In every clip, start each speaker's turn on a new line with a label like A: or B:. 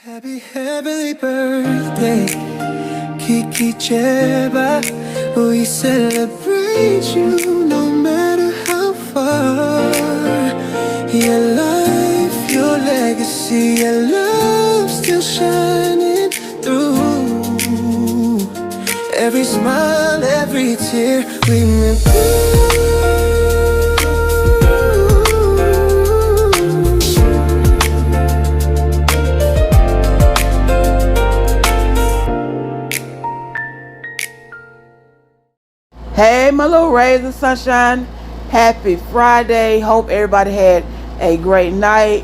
A: Happy heavenly birthday, Keke Jabbar. We celebrate you no matter how far. Your life, your legacy, your love still shining through. Every smile, every tear, remember.
B: Hey, my little rays of sunshine. Happy Friday. Hope everybody had a great night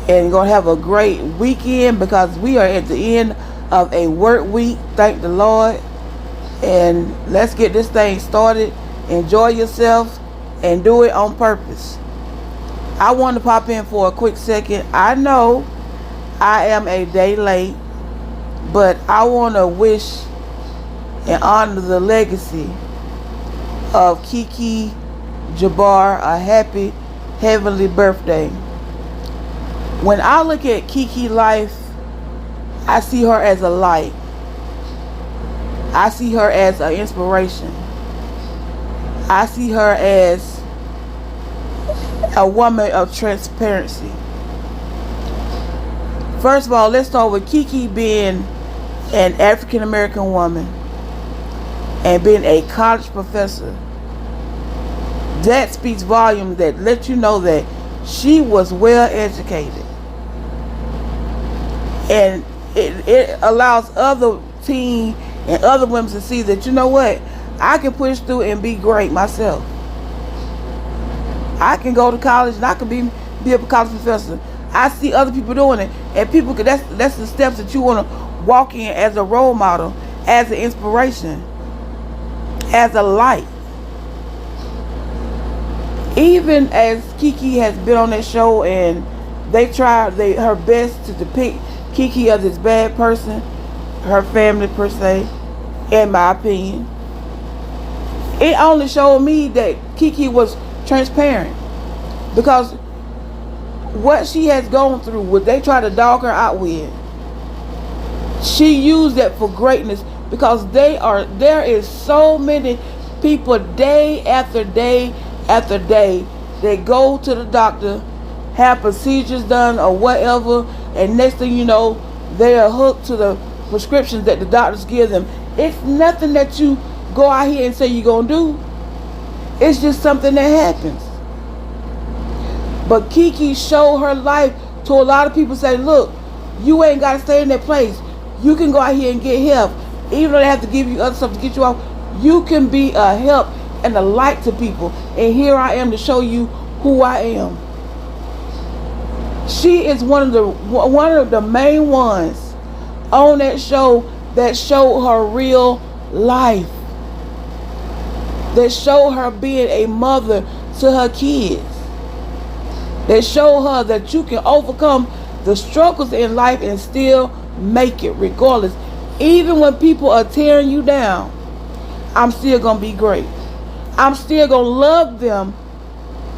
B: and gonna have a great weekend because we are at the end of a work week. Thank the Lord. And let's get this thing started. Enjoy yourself and do it on purpose. I want to pop in for a quick second. I know I am a day late, but I want to wish and honor the legacy of Keke Jabbar a happy heavenly birthday. When I look at Keke's life, I see her as a light. I see her as an inspiration. I see her as a woman of transparency. First of all, let's start with Keke being an African American woman and being a college professor. That speaks volumes, that lets you know that she was well educated. And it allows other teen and other women to see that, you know what, I can push through and be great myself. I can go to college and I can be a college professor. I see other people doing it, and people could, that's the steps that you want to walk in as a role model, as an inspiration, as a light. Even as Keke has been on that show and they tried her best to depict Keke as this bad person, her family per se, in my opinion, it only showed me that Keke was transparent, because what she has gone through, what they try to dog her out with, she used that for greatness, because there is so many people day after day after day that go to the doctor, have procedures done or whatever, and next thing you know, they are hooked to the prescriptions that the doctors give them. It's nothing that you go out here and say you're gonna do. It's just something that happens. But Keke showed her life to a lot of people, say, look, you ain't got to stay in that place. You can go out here and get help. Even though they have to give you other stuff to get you off, you can be a help and a light to people. And here I am to show you who I am. She is one of the main ones on that show that showed her real life, that showed her being a mother to her kids, that showed her that you can overcome the struggles in life and still make it regardless. Even when people are tearing you down, I'm still going to be great. I'm still going to love them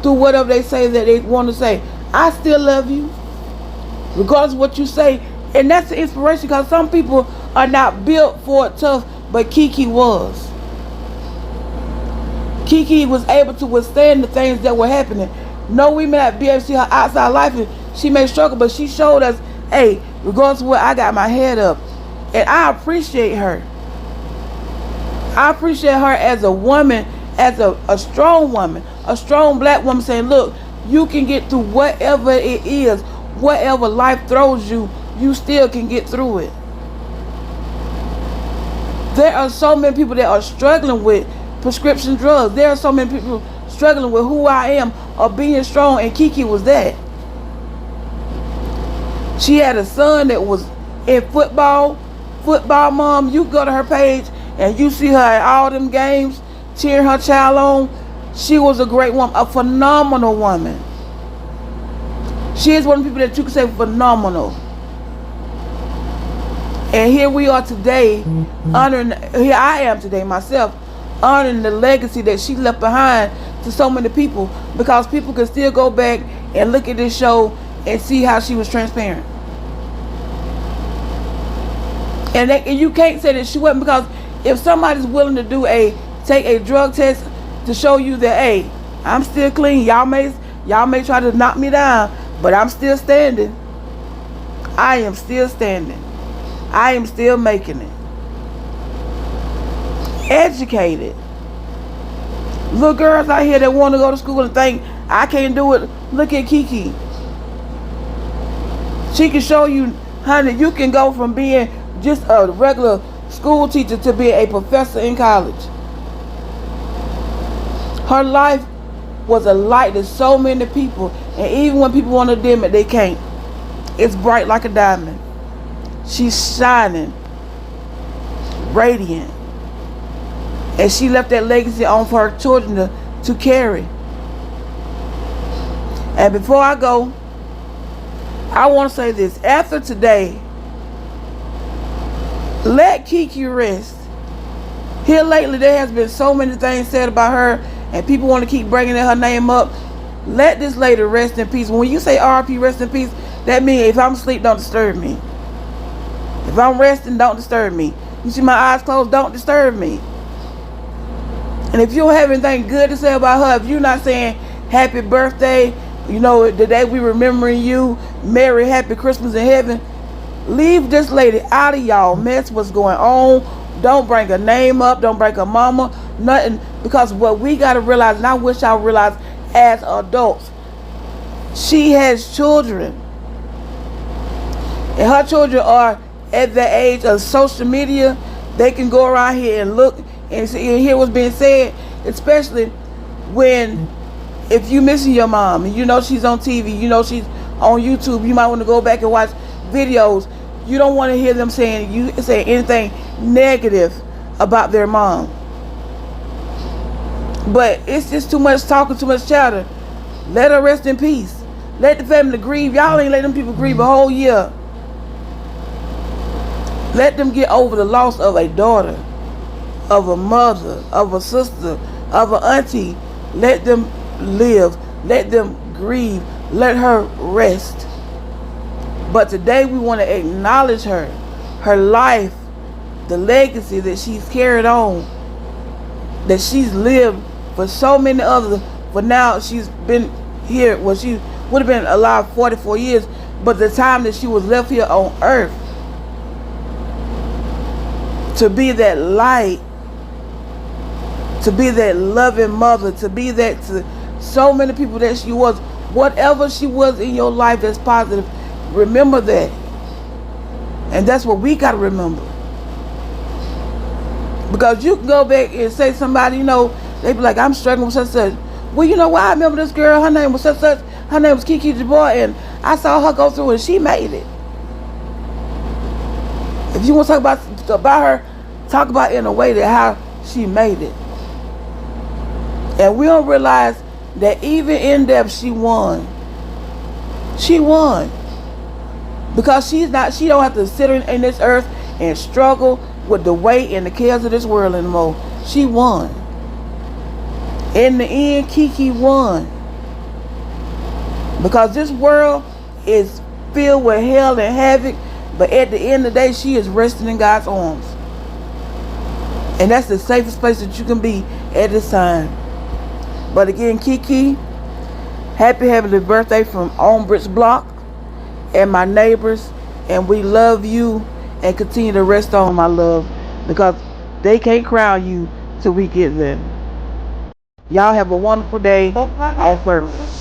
B: through whatever they say that they want to say. I still love you, regardless of what you say. And that's the inspiration, because some people are not built for it tough, but Keke was. Keke was able to withstand the things that were happening. No, we may not be able to see her outside life, and she may struggle, but she showed us, hey, regardless of what, I got my head up. And I appreciate her. I appreciate her as a woman, as a strong woman, a strong black woman, saying, look, you can get through whatever it is, whatever life throws you, you still can get through it. There are so many people that are struggling with prescription drugs. There are so many people struggling with who I am or being strong, and Keke was that. She had a son that was in football mom. You go to her page and you see her at all them games cheering her child on. She was a great woman, a phenomenal woman. She is one of the people that you can say phenomenal. And here we are today, here I am today myself, honoring the legacy that she left behind to so many people, because people can still go back and look at this show and see how she was transparent. And you can't say that she wasn't, because if somebody's willing to take a drug test to show you that, hey, I'm still clean. Y'all may try to knock me down, but I'm still standing. I am still standing. I am still making it. Educated. Little girls out here that want to go to school and think I can't do it. Look at Keke. She can show you, honey, you can go from being just a regular school teacher to being a professor in college. Her life was a light to so many people, and even when people want to dim it, they can't. It's bright like a diamond. She's shining, radiant, and she left that legacy on for her children to carry. And before I go, I want to say this. After today, let Keke rest. Here lately, there has been so many things said about her, and people want to keep bringing her name up. Let this lady rest in peace. When you say RP, rest in peace, that means if I'm asleep, don't disturb me. If I'm resting, don't disturb me. You see my eyes closed, don't disturb me. And if you don't have anything good to say about her, if you're not saying happy birthday, you know, the day we remembering you, Merry Happy Christmas in heaven, leave this lady out of y'all mess. What's going on? Don't bring her name up. Don't bring her mama. Nothing. Because what we got to realize, and I wish y'all realize as adults, she has children. And her children are at the age of social media. They can go around here and look and see and hear what's being said, especially when, if you missing your mom and you know she's on TV, you know she's on YouTube, you might want to go back and watch videos. You don't want to hear them saying anything negative about their mom. But it's just too much talking, too much chatter. Let her rest in peace. Let the family grieve. Y'all ain't let them people grieve a whole year. Let them get over the loss of a daughter, of a mother, of a sister, of an auntie. Let them live. Let them grieve. Let her rest. But today we want to acknowledge her life, the legacy that she's carried on, that she's lived for so many others. For now, she's been here. Well, she would have been alive 44 years, but the time that she was left here on earth, to be that light, to be that loving mother, to be that to so many people that she was, whatever she was in your life that's positive, remember that. And that's what we got to remember. Because you can go back and say somebody, you know, they be like, I'm struggling with such and such. Well, you know why? I remember this girl, her name was such and such. Her name was Keke Jabbar, and I saw her go through and she made it. If you want to talk about her, talk about it in a way that how she made it. And we don't realize that even in death, she won. She won. Because she don't have to sit in this earth and struggle with the weight and the cares of this world anymore. She won. In the end, Keke won. Because this world is filled with hell and havoc, but at the end of the day, she is resting in God's arms. And that's the safest place that you can be at this time. But again, Keke, happy birthday from Ombridge Block and my neighbors. And we love you, and continue to rest on, my love, because they can't crown you till we get there. Y'all have a wonderful day on purpose.